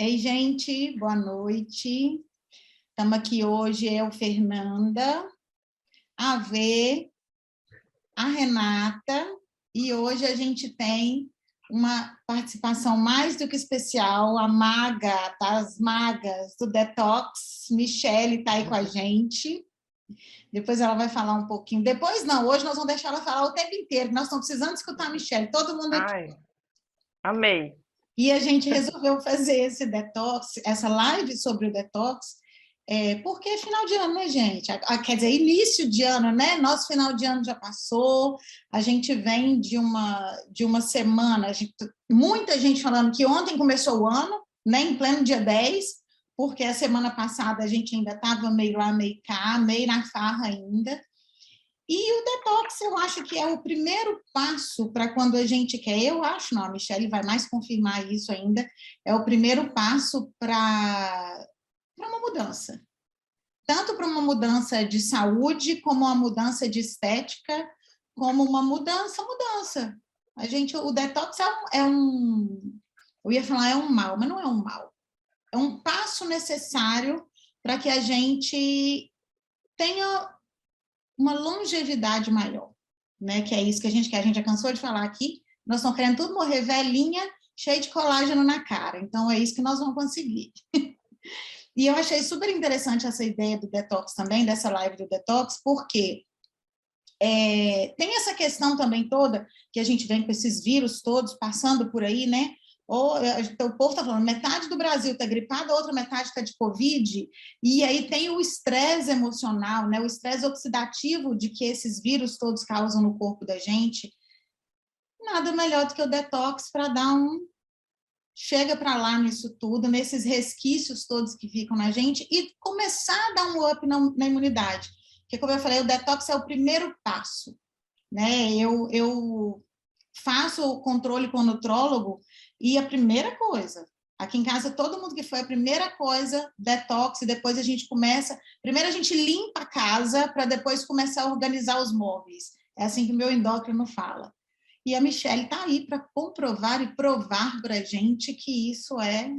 Ei, gente, boa noite. Estamos aqui hoje, eu, Fernanda, a V, a Renata, e hoje a gente tem uma participação mais do que especial, a maga das magas do Detox, Michele, está aí com a gente. Depois ela vai falar um pouquinho. Depois não, hoje nós vamos deixar ela falar o tempo inteiro, nós estamos precisando escutar a Michele, todo mundo aqui. Ai, amei. E a gente resolveu fazer esse detox, essa live sobre o detox, porque é final de ano, né, gente? Quer dizer, início de ano, né? Nosso final de ano já passou, a gente vem de uma semana, muita gente falando que ontem começou o ano, né, em pleno dia 10, porque a semana passada a gente ainda estava meio lá, meio cá, meio na farra ainda. E o detox, eu acho que é o primeiro passo para quando a gente quer, eu acho, não, a Michele vai mais confirmar isso ainda, é o primeiro passo para uma mudança. Tanto para uma mudança de saúde, como uma mudança de estética, como uma mudança. O detox eu ia falar é um mal, mas não é um mal. É um passo necessário para que a gente tenha uma longevidade maior, né? Que é isso que a gente quer. A gente já cansou de falar aqui, nós estamos querendo tudo morrer velhinha, cheio de colágeno na cara. Então, é isso que nós vamos conseguir. E eu achei super interessante essa ideia do detox também, dessa live do detox, porque tem essa questão também toda, que a gente vem com esses vírus todos passando por aí, né? O povo está falando, metade do Brasil está gripado, a outra metade está de Covid, e aí tem o estresse emocional, né? O estresse oxidativo de que esses vírus todos causam no corpo da gente. Nada melhor do que o detox para dar chega para lá nisso tudo, nesses resquícios todos que ficam na gente, e começar a dar um up na imunidade. Porque, como eu falei, o detox é o primeiro passo, né? Eu faço o controle com o nutrólogo, e a primeira coisa, aqui em casa, todo mundo que foi, a primeira coisa, detox, e depois a gente começa, primeiro a gente limpa a casa, para depois começar a organizar os móveis. É assim que o meu endócrino fala. E a Michele está aí para comprovar e provar para a gente que isso é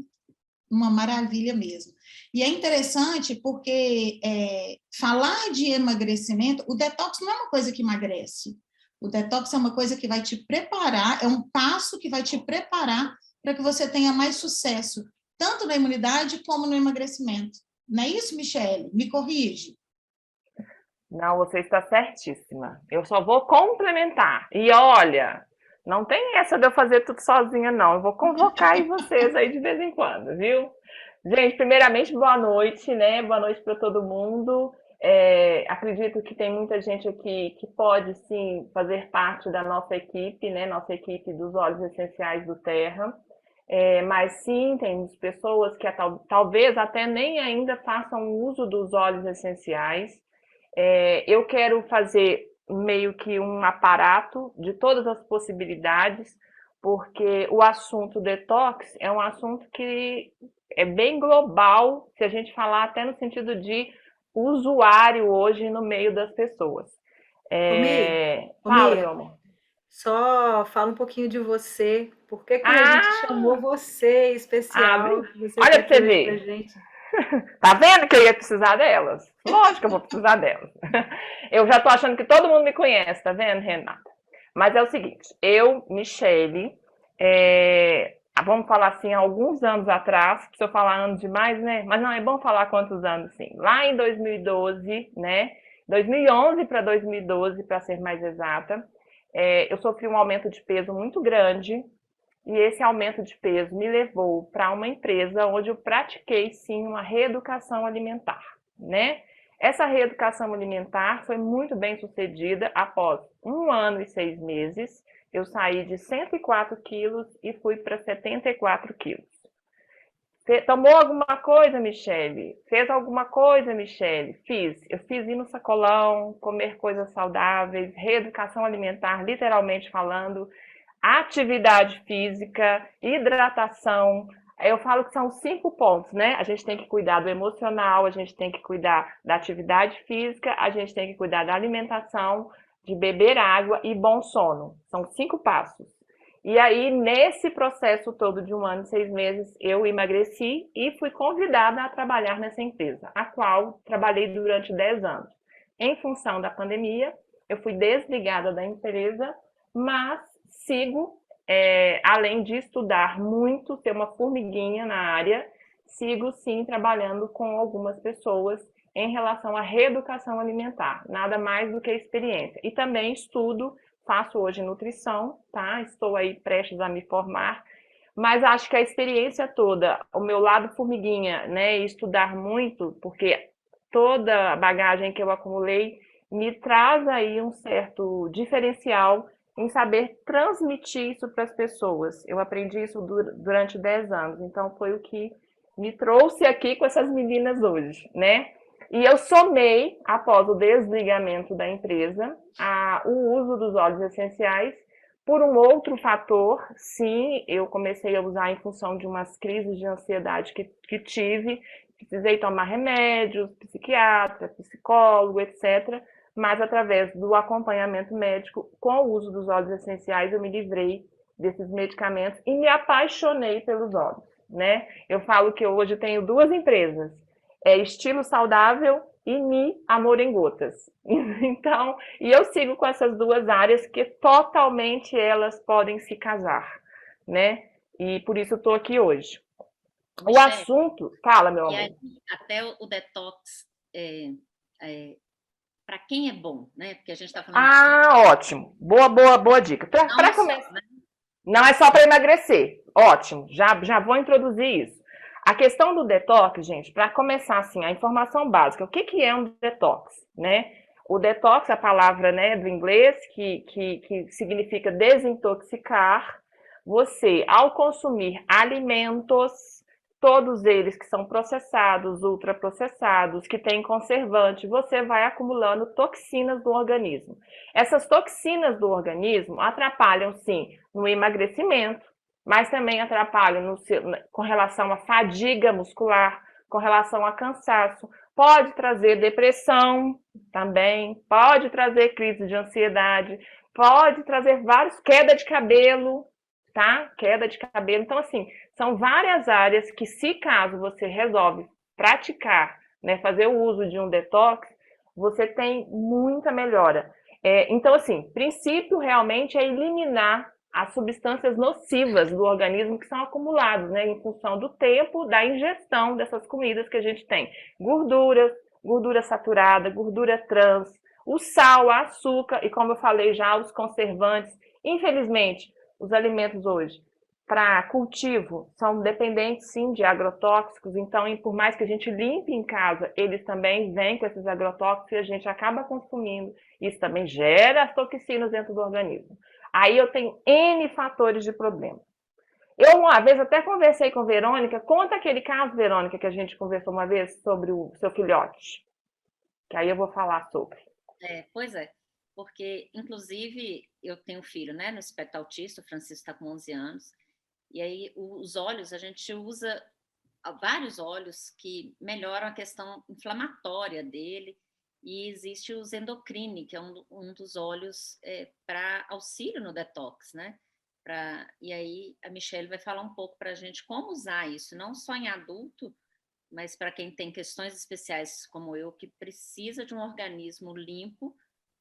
uma maravilha mesmo. E é interessante porque falar de emagrecimento, o detox não é uma coisa que emagrece. O detox é uma coisa que vai te preparar, é um passo que vai te preparar para que você tenha mais sucesso, tanto na imunidade como no emagrecimento. Não é isso, Michele? Me corrige. Não, você está certíssima. Eu só vou complementar. E olha, não tem essa de eu fazer tudo sozinha, não. Eu vou convocar aí vocês aí de vez em quando, viu? Gente, primeiramente, boa noite, né? Boa noite para todo mundo. Acredito que tem muita gente aqui que pode, sim, fazer parte da nossa equipe, né? Nossa equipe dos óleos essenciais do Terra. Mas sim, tem pessoas que talvez até nem ainda façam uso dos óleos essenciais. Eu quero fazer meio que um aparato de todas as possibilidades, porque o assunto detox é um assunto que é bem global, se a gente falar até no sentido de usuário hoje no meio das pessoas. Fala, meu amor. Só fala um pouquinho de você. Por que a gente chamou Ah, você especial? Que você está olha pra aqui você hoje pra ver. gente. Tá vendo que eu ia precisar delas? Lógico que eu vou precisar delas. Eu já tô achando que todo mundo me conhece, tá vendo, Renata? Mas é o seguinte, eu, Michele, vamos falar assim, há alguns anos atrás, se eu falar anos demais, né? Mas não, é bom falar quantos anos, sim. Lá em 2012, né? 2011 para 2012, para ser mais exata, eu sofri um aumento de peso muito grande, e esse aumento de peso me levou para uma empresa onde eu pratiquei, sim, uma reeducação alimentar, né? Essa reeducação alimentar foi muito bem sucedida. Após 1 ano e 6 meses, eu saí de 104 quilos e fui para 74 quilos. Tomou alguma coisa, Michele? Fez alguma coisa, Michele? Fiz. Eu fiz ir no sacolão, comer coisas saudáveis, reeducação alimentar, literalmente falando, atividade física, hidratação. Eu falo que são 5 pontos, né? A gente tem que cuidar do emocional, a gente tem que cuidar da atividade física, a gente tem que cuidar da alimentação, de beber água e bom sono. São 5 passos. E aí, nesse processo todo de 1 ano e 6 meses, eu emagreci e fui convidada a trabalhar nessa empresa, a qual trabalhei durante 10 anos. Em função da pandemia, eu fui desligada da empresa, mas sigo, além de estudar muito, ser uma formiguinha na área, sigo sim trabalhando com algumas pessoas em relação à reeducação alimentar, nada mais do que experiência. E também estudo, faço hoje nutrição, tá? Estou aí prestes a me formar, mas acho que a experiência toda, o meu lado formiguinha, né, estudar muito, porque toda a bagagem que eu acumulei me traz aí um certo diferencial em saber transmitir isso para as pessoas. Eu aprendi isso durante 10 anos, então foi o que me trouxe aqui com essas meninas hoje, né? E eu somei, após o desligamento da empresa, o uso dos óleos essenciais por um outro fator. Sim, eu comecei a usar em função de umas crises de ansiedade que tive, precisei tomar remédios, psiquiatra, psicólogo, etc. Mas através do acompanhamento médico, com o uso dos óleos essenciais, eu me livrei desses medicamentos e me apaixonei pelos óleos, né? Eu falo que hoje tenho 2 empresas, Estilo Saudável e Mi Amor em Gotas. Então, e eu sigo com essas 2 áreas que totalmente elas podem se casar, né? E por isso eu estou aqui hoje. O assunto, fala, meu amor. E aí, até o detox, para quem é bom, né? Porque a gente está falando ótimo. Boa dica. Para começar, né? Não é só para emagrecer. Ótimo. Já vou introduzir isso. A questão do detox, gente, para começar assim, a informação básica. O que é um detox, né? O detox, a palavra, né, do inglês, que significa desintoxicar. Você, ao consumir alimentos, todos eles que são processados, ultraprocessados, que têm conservante, você vai acumulando toxinas do organismo. Essas toxinas do organismo atrapalham, sim, no emagrecimento, mas também atrapalham com relação à fadiga muscular, com relação a cansaço. Pode trazer depressão também, pode trazer crise de ansiedade, pode trazer queda de cabelo, tá? Queda de cabelo. Então, assim, são várias áreas que, se caso você resolve praticar, né, fazer o uso de um detox, você tem muita melhora. Então, assim, princípio realmente é eliminar as substâncias nocivas do organismo que são acumuladas, né, em função do tempo da ingestão dessas comidas que a gente tem. Gordura saturada, gordura trans, o sal, o açúcar e, como eu falei já, os conservantes. Infelizmente, os alimentos hoje para cultivo são dependentes, sim, de agrotóxicos. Então, por mais que a gente limpe em casa, eles também vêm com esses agrotóxicos e a gente acaba consumindo. Isso também gera as toxinas dentro do organismo. Aí eu tenho N fatores de problema. Eu, uma vez, até conversei com Verônica. Conta aquele caso, Verônica, que a gente conversou uma vez sobre o seu filhote. Que aí eu vou falar sobre. Pois é. Porque, inclusive, eu tenho um filho, né, no espectro autista, o Francisco está com 11 anos, e aí os óleos, a gente usa vários óleos que melhoram a questão inflamatória dele, e existe o Zendocrine, que é um dos óleos para auxílio no detox, né? E aí a Michelle vai falar um pouco para a gente como usar isso, não só em adulto, mas para quem tem questões especiais como eu, que precisa de um organismo limpo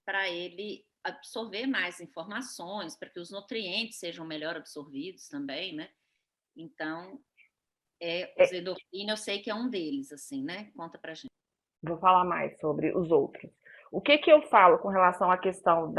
para ele absorver mais informações, para que os nutrientes sejam melhor absorvidos também, né? Então, o Zendocrine eu sei que é um deles, assim, né? Conta pra gente. Vou falar mais sobre os outros. O que eu falo com relação à questão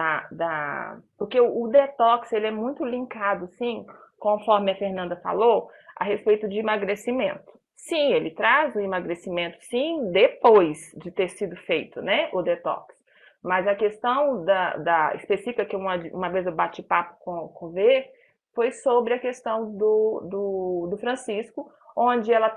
Porque o detox, ele é muito linkado, sim, conforme a Fernanda falou, a respeito de emagrecimento. Sim, ele traz o emagrecimento, sim, depois de ter sido feito, né, o detox. Mas a questão da específica que uma vez eu bati papo com o V foi sobre a questão do Francisco, onde ela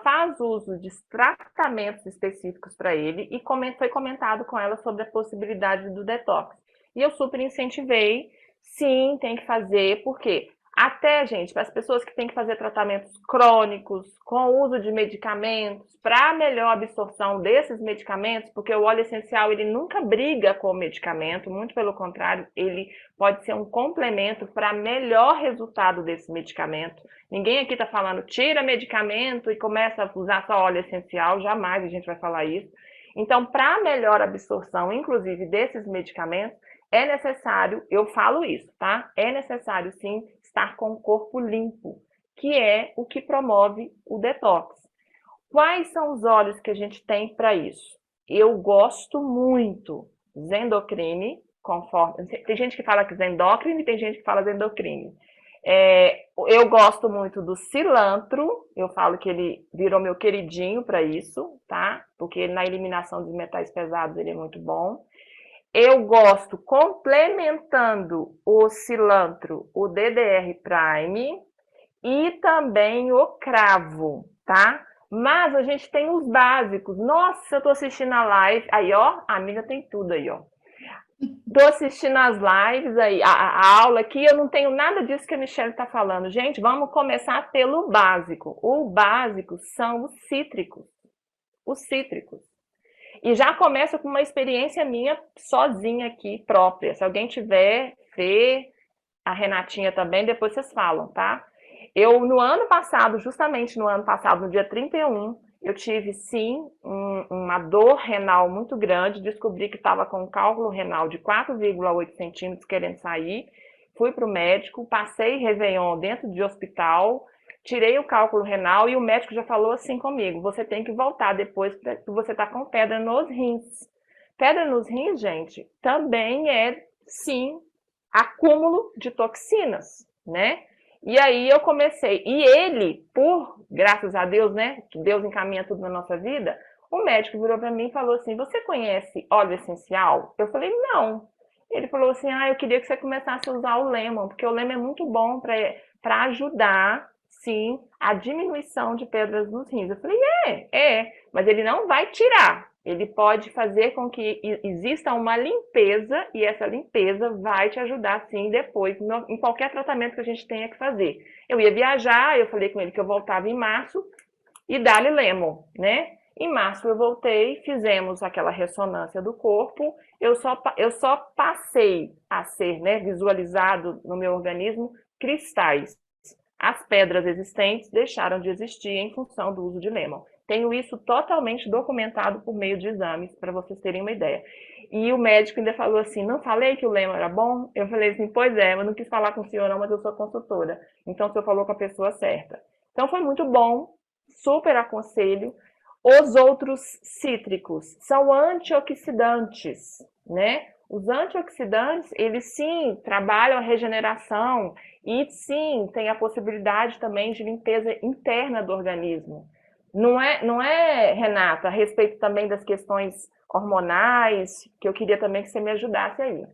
faz uso de tratamentos específicos para ele e foi comentado com ela sobre a possibilidade do detox. E eu super incentivei, sim, tem que fazer, porque Até, gente, para as pessoas que têm que fazer tratamentos crônicos, com o uso de medicamentos, para melhor absorção desses medicamentos, porque o óleo essencial ele nunca briga com o medicamento, muito pelo contrário, ele pode ser um complemento para melhor resultado desse medicamento. Ninguém aqui está falando tira medicamento e começa a usar só óleo essencial, jamais a gente vai falar isso. Então, para melhor absorção, inclusive desses medicamentos, é necessário, eu falo isso, tá? É necessário sim estar com o corpo limpo, que é o que promove o detox. Quais são os óleos que a gente tem para isso? Eu gosto muito Zendocrine, conforme tem gente que fala que Zendocrine e tem gente que fala Zendocrine. Eu gosto muito do cilantro, eu falo que ele virou meu queridinho para isso, tá? Porque na eliminação dos metais pesados ele é muito bom. Eu gosto, complementando o cilantro, o DDR Prime e também o cravo, tá? Mas a gente tem os básicos. Nossa, eu tô assistindo a live. Aí, ó, a amiga tem tudo aí, ó. Tô assistindo as lives aí, a aula aqui, eu não tenho nada disso que a Michelle tá falando. Gente, vamos começar pelo básico. O básico são os cítricos. Os cítricos. E já começo com uma experiência minha sozinha aqui, própria. Se alguém tiver, Fê, a Renatinha também, depois vocês falam, tá? Eu, no ano passado, justamente no ano passado, no dia 31, eu tive, sim, uma dor renal muito grande. Descobri que estava com um cálculo renal de 4,8 centímetros querendo sair. Fui para o médico, passei Réveillon dentro de hospital, tirei o cálculo renal e o médico já falou assim comigo: você tem que voltar depois que você tá com pedra nos rins. Pedra nos rins, gente, também é, sim, acúmulo de toxinas, né? E aí eu comecei, e ele, graças a Deus, né, que Deus encaminha tudo na nossa vida, o médico virou para mim e falou assim: você conhece óleo essencial? Eu falei: não. Ele falou assim: eu queria que você começasse a usar o lemon, porque o lemon é muito bom para ajudar, sim, a diminuição de pedras nos rins. Eu falei: mas ele não vai tirar. Ele pode fazer com que exista uma limpeza, e essa limpeza vai te ajudar, sim, depois, em qualquer tratamento que a gente tenha que fazer. Eu ia viajar, eu falei com ele que eu voltava em março, e dá-lhe lemon, né? Em março eu voltei, fizemos aquela ressonância do corpo, eu só passei a ser, né, visualizado no meu organismo cristais. As pedras existentes deixaram de existir em função do uso de lemon. Tenho isso totalmente documentado por meio de exames, para vocês terem uma ideia. E o médico ainda falou assim: não falei que o lemon era bom? Eu falei assim: pois é, eu não quis falar com o senhor não, mas eu sou consultora. Então o senhor falou com a pessoa certa. Então foi muito bom, super aconselho. Os outros cítricos são antioxidantes, né? Os antioxidantes, eles sim trabalham a regeneração e sim tem a possibilidade também de limpeza interna do organismo. Não é, Renata, a respeito também das questões hormonais, que eu queria também que você me ajudasse aí.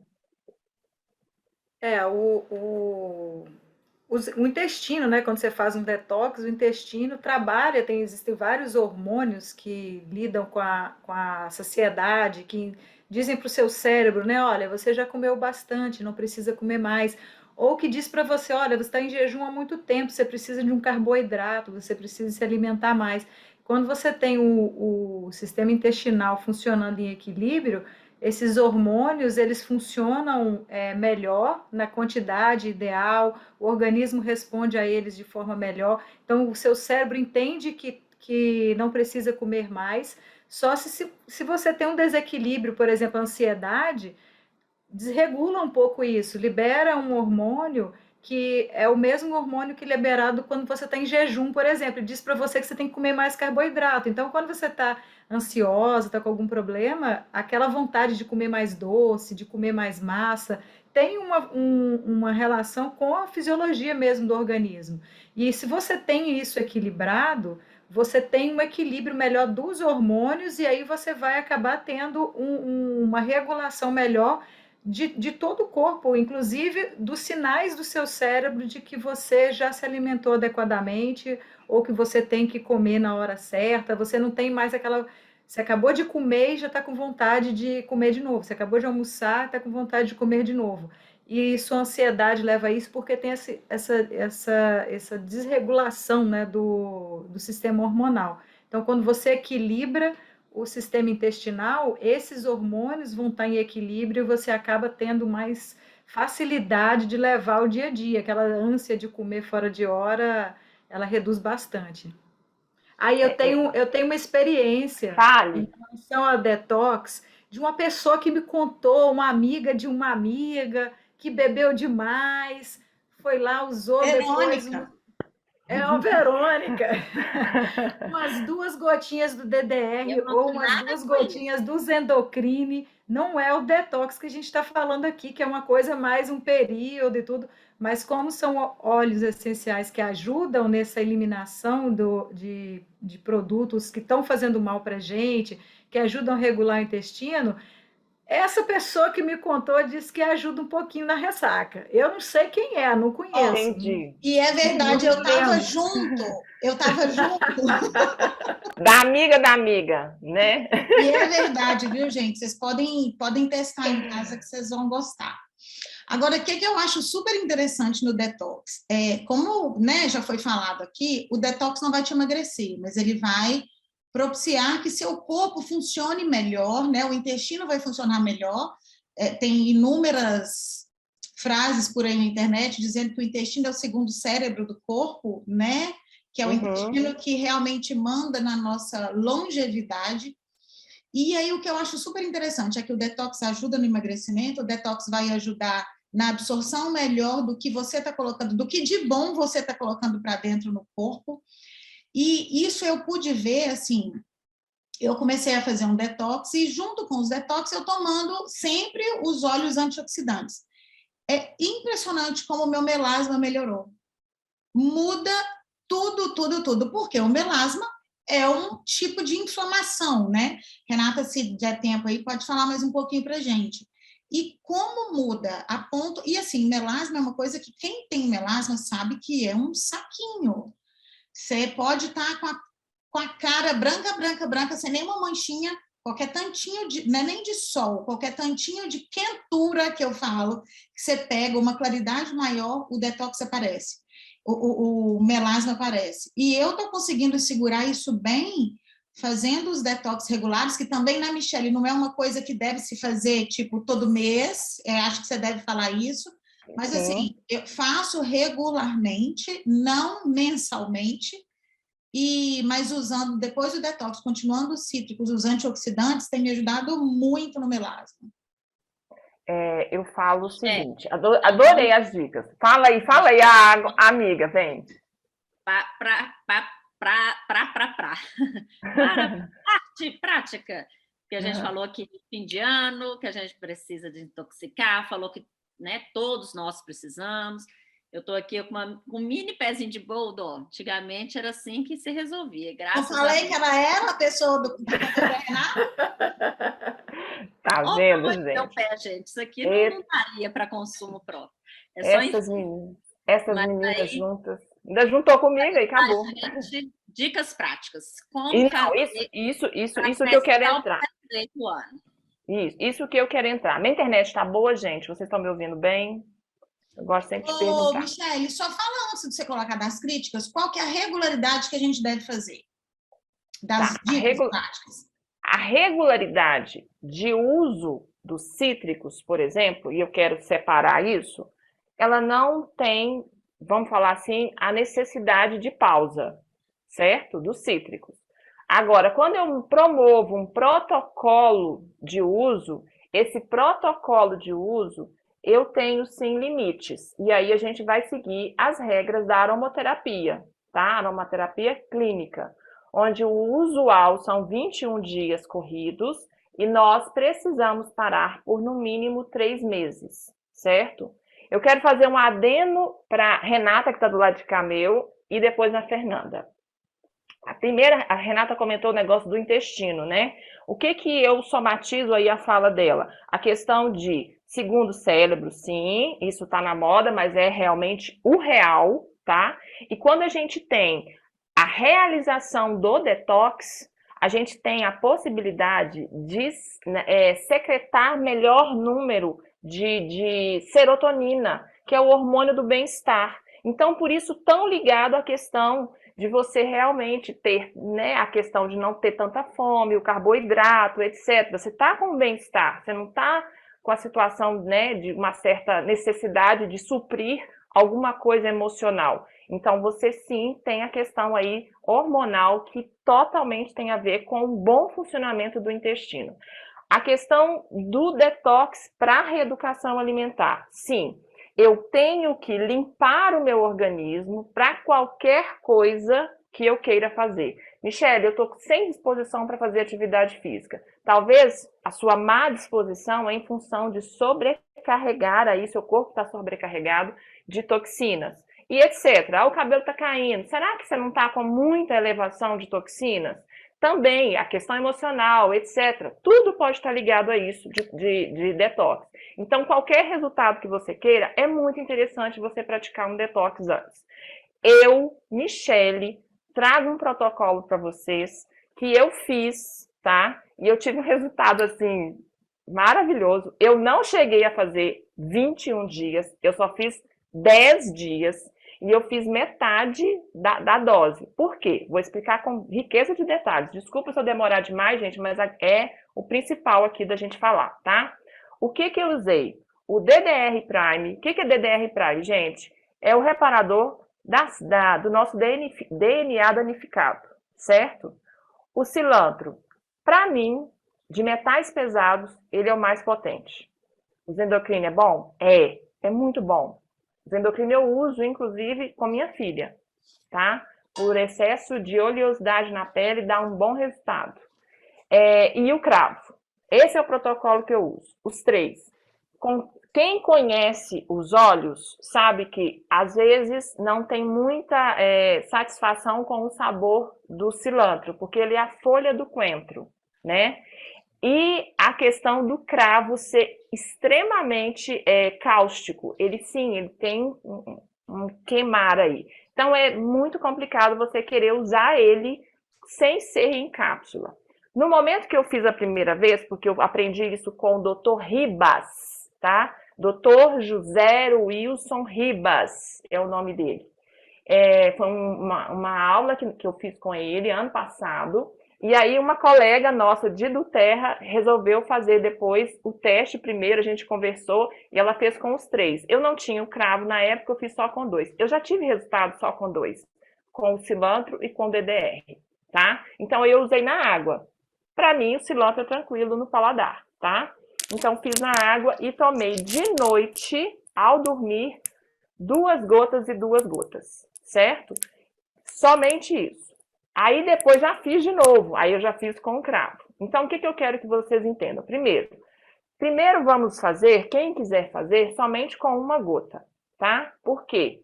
O intestino, né? Quando você faz um detox, o intestino trabalha, existem vários hormônios que lidam com a saciedade, que dizem para o seu cérebro, né? Olha, você já comeu bastante, não precisa comer mais. Ou que diz para você: olha, você está em jejum há muito tempo, você precisa de um carboidrato, você precisa se alimentar mais. Quando você tem o sistema intestinal funcionando em equilíbrio, esses hormônios, eles funcionam melhor, na quantidade ideal, o organismo responde a eles de forma melhor. Então, o seu cérebro entende que não precisa comer mais. Só se você tem um desequilíbrio, por exemplo, a ansiedade, desregula um pouco isso, libera um hormônio que é o mesmo hormônio que é liberado quando você está em jejum, por exemplo, diz para você que você tem que comer mais carboidrato. Então, quando você está ansiosa, está com algum problema, aquela vontade de comer mais doce, de comer mais massa, tem uma relação com a fisiologia mesmo do organismo. E se você tem isso equilibrado, você tem um equilíbrio melhor dos hormônios, e aí você vai acabar tendo uma regulação melhor de todo o corpo, inclusive dos sinais do seu cérebro de que você já se alimentou adequadamente, ou que você tem que comer na hora certa. Você não tem mais você acabou de comer e já está com vontade de comer de novo. Você acabou de almoçar e está com vontade de comer de novo. e sua ansiedade leva a isso porque tem essa desregulação, né, do sistema hormonal. Então, quando você equilibra o sistema intestinal, esses hormônios vão estar em equilíbrio e você acaba tendo mais facilidade de levar o dia a dia. Aquela ânsia de comer fora de hora, ela reduz bastante. Aí eu tenho uma experiência Fale. em relação a detox de uma pessoa que me contou, uma amiga de uma amiga, que bebeu demais, foi lá, usou depois. Verônica, É uma Verônica. Umas 2 gotinhas do DDR Eu não ou tenho umas nada 2 com isso. gotinhas do Zendocrine. Não é o detox que a gente está falando aqui, que é uma coisa mais um período e tudo, mas como são óleos essenciais que ajudam nessa eliminação de produtos que estão fazendo mal para a gente, que ajudam a regular o intestino, essa pessoa que me contou disse que ajuda um pouquinho na ressaca. Eu não sei quem é, não conheço. Entendi. e é verdade, Não eu estava lembro. junto, eu estava junto. Da amiga, né? E é verdade, viu, gente? Vocês podem testar em casa que vocês vão gostar. Agora, o que eu acho super interessante no detox? Como, né, já foi falado aqui, o detox não vai te emagrecer, mas ele vai propiciar que seu corpo funcione melhor, né? O intestino vai funcionar melhor. Tem inúmeras frases por aí na internet dizendo que o intestino é o segundo cérebro do corpo, né? Que é o intestino que realmente manda na nossa longevidade. E aí o que eu acho super interessante é que o detox ajuda no emagrecimento, o detox vai ajudar na absorção melhor do que você está colocando, do que de bom você está colocando para dentro no corpo. E isso eu pude ver, assim, eu comecei a fazer um detox e junto com os detox eu tomando sempre os óleos antioxidantes. É impressionante como o meu melasma melhorou. Muda tudo, tudo, tudo, porque o melasma é um tipo de inflamação, né? Renata, se der tempo aí, pode falar mais um pouquinho para a gente. E como muda a ponto... E assim, melasma é uma coisa que quem tem melasma sabe que é um saquinho. Você pode estar com a cara branca, branca, branca, sem nenhuma manchinha, qualquer tantinho de... Não é nem de sol, qualquer tantinho de quentura que eu falo, que você pega uma claridade maior, o detox aparece. O melasma aparece. E eu estou conseguindo segurar isso bem, fazendo os detox regulares, que também, né, Michele, não é uma coisa que deve se fazer, tipo, todo mês, acho que você deve falar isso, mas, assim, eu faço regularmente, não mensalmente, mas usando, depois do detox, continuando os cítricos, os antioxidantes, tem me ajudado muito no melasma. Eu falo o seguinte, adorei as dicas. Fala aí, a amiga, vem. Para parte prática, que a gente falou aqui de fim de ano, que a gente precisa desintoxicar, falou que, né, todos nós precisamos. Eu estou aqui com um mini pezinho de boldo, ó. Antigamente era assim que se resolvia. Graças eu falei que ela era a pessoa do Tá vendo, gente? Meu pé, gente. Isso aqui não daria para consumo próprio. Essas meninas juntas. Ainda juntou comigo e acabou. Gente, dicas práticas. Como isso que eu quero entrar. Isso que eu quero entrar. Minha internet está boa, gente? Vocês estão me ouvindo bem? Eu gosto sempre de perguntar. Michele, só fala antes de você colocar das críticas, qual que é a regularidade que a gente deve fazer? Das dicas práticas. A regularidade de uso dos cítricos, por exemplo, e eu quero separar isso, ela não tem, vamos falar assim, a necessidade de pausa, certo? Dos cítricos. Agora, quando eu promovo um protocolo de uso, esse protocolo de uso, eu tenho sim limites. E aí a gente vai seguir as regras da aromaterapia, tá? Aromaterapia clínica, onde o usual são 21 dias corridos e nós precisamos parar por no mínimo 3 meses, certo? Eu quero fazer um adendo para a Renata, que está do lado de cá meu, e depois a Fernanda. A Renata comentou o negócio do intestino, né? O que eu somatizo aí a fala dela? A questão de segundo cérebro, sim, isso está na moda, mas é realmente o real, tá? E quando a gente tem a realização do detox, a gente tem a possibilidade de secretar melhor número de serotonina, que é o hormônio do bem-estar. Então, por isso, tão ligado à questão de você realmente ter, né, a questão de não ter tanta fome, o carboidrato, etc. Você está com bem-estar, você não está com a situação, né, de uma certa necessidade de suprir alguma coisa emocional. Então, você sim tem a questão aí hormonal que totalmente tem a ver com o bom funcionamento do intestino. A questão do detox para a reeducação alimentar. Sim, eu tenho que limpar o meu organismo para qualquer coisa que eu queira fazer. Michele, eu estou sem disposição para fazer atividade física. Talvez a sua má disposição é em função de sobrecarregar aí, seu corpo está sobrecarregado de toxinas e etc. O cabelo está caindo. Será que você não está com muita elevação de toxinas? Também a questão emocional, etc. Tudo pode estar ligado a isso de detox. Então, qualquer resultado que você queira, é muito interessante você praticar um detox antes. Eu, Michele, trago um protocolo para vocês que eu fiz, tá? E eu tive um resultado, assim, maravilhoso. Eu não cheguei a fazer 21 dias, eu só fiz 10 dias. E eu fiz metade da dose. Por quê? Vou explicar com riqueza de detalhes. Desculpa se eu demorar demais, gente, mas é o principal aqui da gente falar, tá? O que eu usei? O DDR Prime. O que é DDR Prime, gente? É o reparador do nosso DNA danificado, certo? O cilantro, para mim, de metais pesados, ele é o mais potente. O Zendocrine é bom? É muito bom. O Zendocrine eu uso, inclusive, com minha filha, tá? Por excesso de oleosidade na pele, dá um bom resultado. E o cravo. Esse é o protocolo que eu uso, os 3. Quem conhece os óleos sabe que, às vezes, não tem muita satisfação com o sabor do cilantro, porque ele é a folha do coentro, né? E a questão do cravo ser extremamente cáustico. Ele tem um queimar aí. Então, é muito complicado você querer usar ele sem ser em cápsula. No momento que eu fiz a primeira vez, porque eu aprendi isso com o Dr. Ribas, tá? Dr. José Wilson Ribas é o nome dele. Foi uma aula que eu fiz com ele ano passado. E aí uma colega nossa de do Terra resolveu fazer depois o teste primeiro, a gente conversou e ela fez com os 3. Eu não tinha o cravo na época, eu fiz só com 2. Eu já tive resultado só com 2, com o cilantro e com o DDR, tá? Então eu usei na água. Para mim o cilantro é tranquilo no paladar, tá? Então fiz na água e tomei de noite, ao dormir, 2 gotas e 2 gotas, certo? Somente isso. Aí depois já fiz de novo, aí eu já fiz com o cravo. Então, o que eu quero que vocês entendam? Primeiro vamos fazer, quem quiser fazer, somente com 1 gota, tá? Por quê?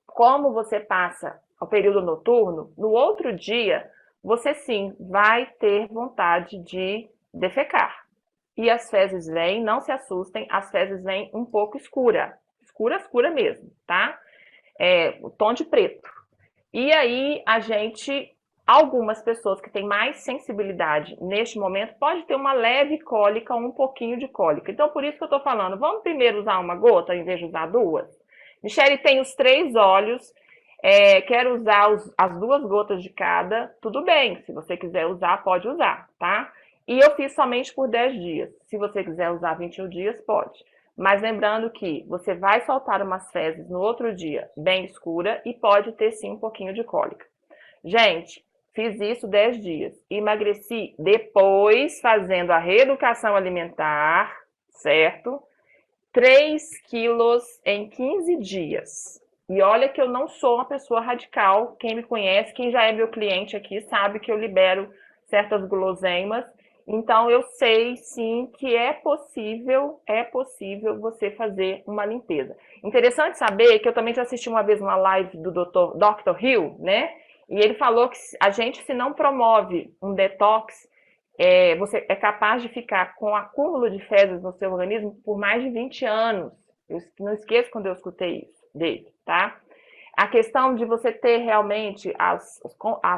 Como você passa ao período noturno, no outro dia, você sim vai ter vontade de defecar. E as fezes vêm, não se assustem, as fezes vêm um pouco escura mesmo, tá? O tom de preto. E aí, algumas pessoas que têm mais sensibilidade neste momento, pode ter uma leve cólica ou um pouquinho de cólica. Então, por isso que eu tô falando, vamos primeiro usar 1 gota em vez de usar 2? Michele tem os 3 óleos, quero usar as 2 gotas de cada, tudo bem. Se você quiser usar, pode usar, tá? E eu fiz somente por 10 dias. Se você quiser usar 21 dias, pode. Mas lembrando que você vai soltar umas fezes no outro dia bem escura e pode ter sim um pouquinho de cólica. Gente, fiz isso 10 dias. Emagreci depois, fazendo a reeducação alimentar, certo? 3 quilos em 15 dias. E olha que eu não sou uma pessoa radical. Quem me conhece, quem já é meu cliente aqui, sabe que eu libero certas guloseimas. Então, eu sei, sim, que é possível você fazer uma limpeza. Interessante saber que eu também já assisti uma vez uma live do Dr. Hill, né? E ele falou que a gente, se não promove um detox, você é capaz de ficar com acúmulo de fezes no seu organismo por mais de 20 anos. Eu não esqueço quando eu escutei isso dele, tá? a questão de você ter realmente as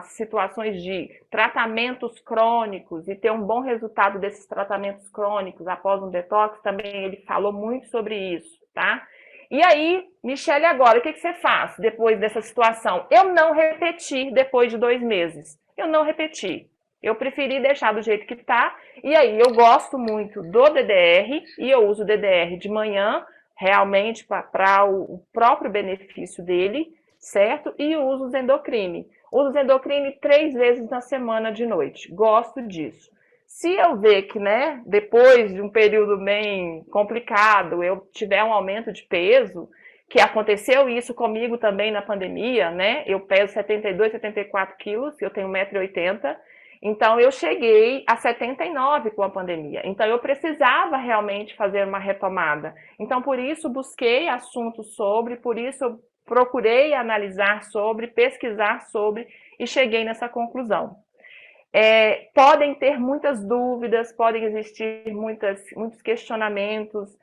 situações de tratamentos crônicos e ter um bom resultado desses tratamentos crônicos após um detox, também ele falou muito sobre isso, tá? E aí, Michele, agora, o que você faz depois dessa situação? Eu não repeti depois de 2 meses. Eu não repeti. Eu preferi deixar do jeito que tá. E aí, eu gosto muito do DDR e eu uso o DDR de manhã, realmente para o próprio benefício dele, certo? E uso os endocrine. Uso os endocrine 3 vezes na semana de noite. Gosto disso. Se eu ver que, né, depois de um período bem complicado, eu tiver um aumento de peso, que aconteceu isso comigo também na pandemia, né? Eu peso 72, 74 quilos, eu tenho 1,80 m, então eu cheguei a 79 com a pandemia. Então eu precisava realmente fazer uma retomada. Então por isso busquei assuntos sobre, por isso eu procurei analisar sobre, pesquisar sobre e cheguei nessa conclusão. Podem ter muitas dúvidas, podem existir muitos questionamentos,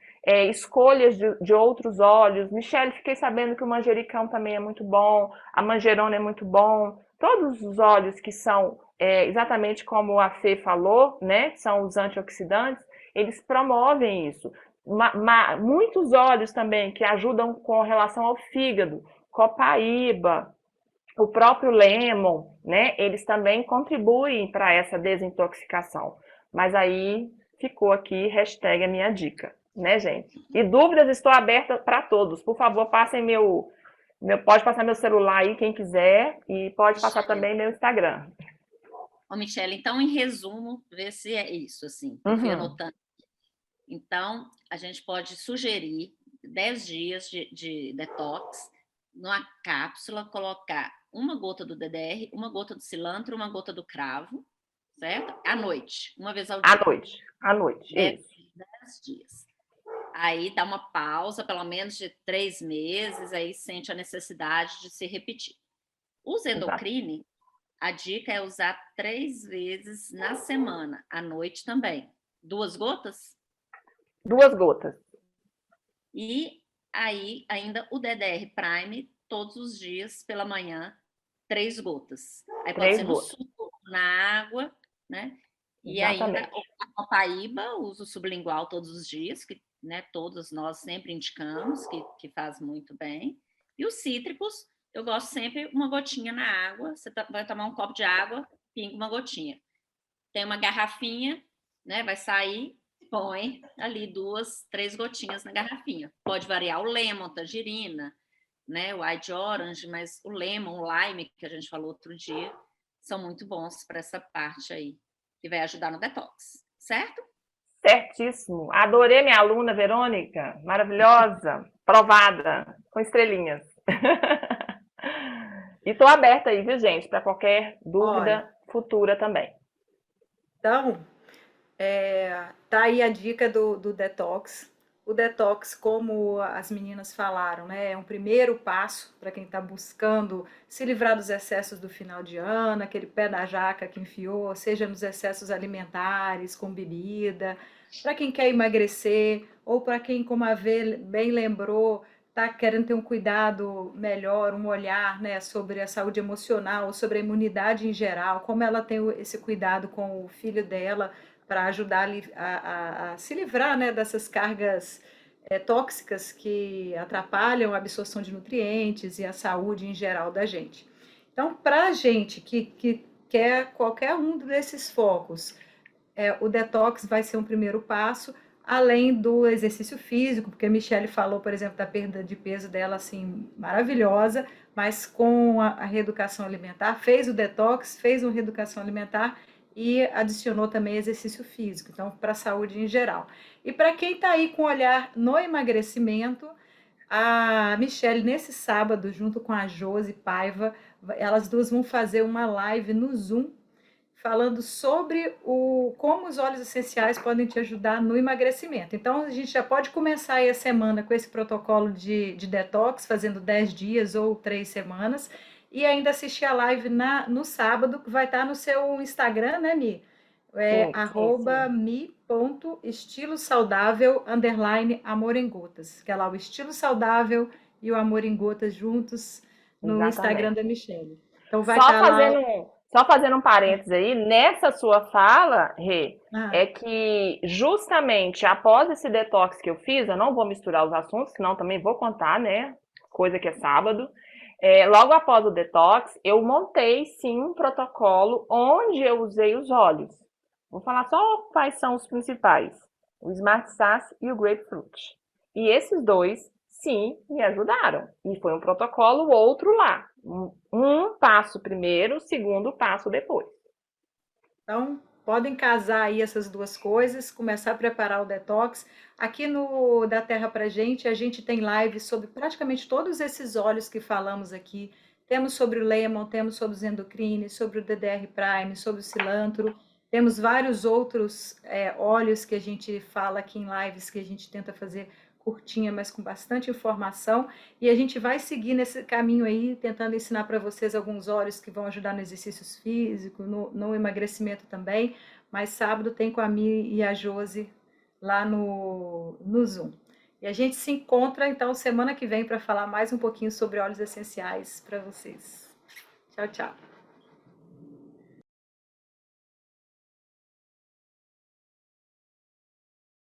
escolhas de outros óleos. Michele, fiquei sabendo que o manjericão também é muito bom, a manjerona é muito bom. Todos os óleos que são exatamente como a Fê falou, né, são os antioxidantes, eles promovem isso. Muitos óleos também que ajudam com relação ao fígado, copaíba, o próprio lemon, né, eles também contribuem para essa desintoxicação. Mas aí ficou aqui, hashtag a minha dica, né, gente? E dúvidas, estou aberta para todos. Por favor, passem pode passar meu celular aí, quem quiser, e pode passar também meu Instagram. Ô, Michele, então, em resumo, vê se é isso, assim, eu fui anotando. Então, a gente pode sugerir 10 dias de detox, numa cápsula, colocar uma gota do DDR, uma gota do cilantro, uma gota do cravo, certo? À noite, uma vez ao dia. À noite, 10 dias. Aí dá uma pausa, pelo menos de 3 meses, aí sente a necessidade de se repetir. Os endocrine, a dica é usar 3 vezes na semana, à noite também. 2 gotas? 2 gotas. E aí, ainda o DDR Prime, todos os dias, pela manhã, 3 gotas. Aí pode ser no suco, na água, né? E ainda a copaíba, uso sublingual todos os dias, que, né, todos nós sempre indicamos, que faz muito bem. E os cítricos, eu gosto sempre uma gotinha na água. Você vai tomar um copo de água, pinga uma gotinha. Tem uma garrafinha, né? Vai sair, põe ali 2, 3 gotinhas na garrafinha. Pode variar o lemon, tangerina, né? O white orange, mas o lemon, o lime, que a gente falou outro dia, são muito bons para essa parte aí, que vai ajudar no detox, certo? Certíssimo. Adorei minha aluna, Verônica. Maravilhosa. Provada. Com estrelinhas. E estou aberta aí, viu, gente? Para qualquer dúvida futura também. Então, tá aí a dica do detox. O detox, como as meninas falaram, né, é um primeiro passo para quem está buscando se livrar dos excessos do final de ano, aquele pé da jaca que enfiou, seja nos excessos alimentares, com bebida, para quem quer emagrecer, ou para quem, como a Vê bem lembrou, está querendo ter um cuidado melhor, um olhar, né, sobre a saúde emocional, sobre a imunidade em geral, como ela tem esse cuidado com o filho dela, para ajudar a se livrar, né, dessas cargas tóxicas que atrapalham a absorção de nutrientes e a saúde em geral da gente. Então, para a gente que quer qualquer um desses focos, o detox vai ser um primeiro passo, além do exercício físico, porque a Michele falou, por exemplo, da perda de peso dela, assim, maravilhosa, mas com a reeducação alimentar, fez o detox, fez uma reeducação alimentar e adicionou também exercício físico, então para a saúde em geral. E para quem está aí com olhar no emagrecimento, a Michele, nesse sábado, junto com a Josi Paiva, elas duas vão fazer uma live no Zoom, falando sobre como os óleos essenciais podem te ajudar no emagrecimento. Então, a gente já pode começar aí a semana com esse protocolo de detox, fazendo 10 dias ou 3 semanas, e ainda assistir a live no sábado, que vai estar no seu Instagram, né, Mi? @mi.estilosaudável_amor em gotas, que é lá o estilo saudável e o amor em gotas juntos no Instagram Exatamente. da Michele. Então vai estar lá. Só fazendo um parênteses aí, nessa sua fala, Rê, Ah, é que justamente após esse detox que eu fiz, eu não vou misturar os assuntos, senão também vou contar, né? Coisa que é sábado. Logo após o detox, eu montei sim um protocolo onde eu usei os óleos. Vou falar só quais são os principais: o Smart Sass e o Grapefruit. E esses dois, sim, me ajudaram. E foi um protocolo, o outro lá. Um passo primeiro, segundo passo depois. então, podem casar aí essas duas coisas, começar a preparar o detox. Aqui no Da Terra Pra Gente, a gente tem lives sobre praticamente todos esses óleos que falamos aqui. Temos sobre o Lemon, temos sobre os endocrines, sobre o DDR Prime, sobre o cilantro. Temos vários outros óleos que a gente fala aqui em lives, que a gente tenta fazer curtinha, mas com bastante informação. E a gente vai seguir nesse caminho aí, tentando ensinar para vocês alguns óleos que vão ajudar no exercício físico, no emagrecimento também. Mas sábado tem com a Mi e a Josi lá no Zoom. E a gente se encontra, então, semana que vem para falar mais um pouquinho sobre óleos essenciais para vocês. Tchau, tchau.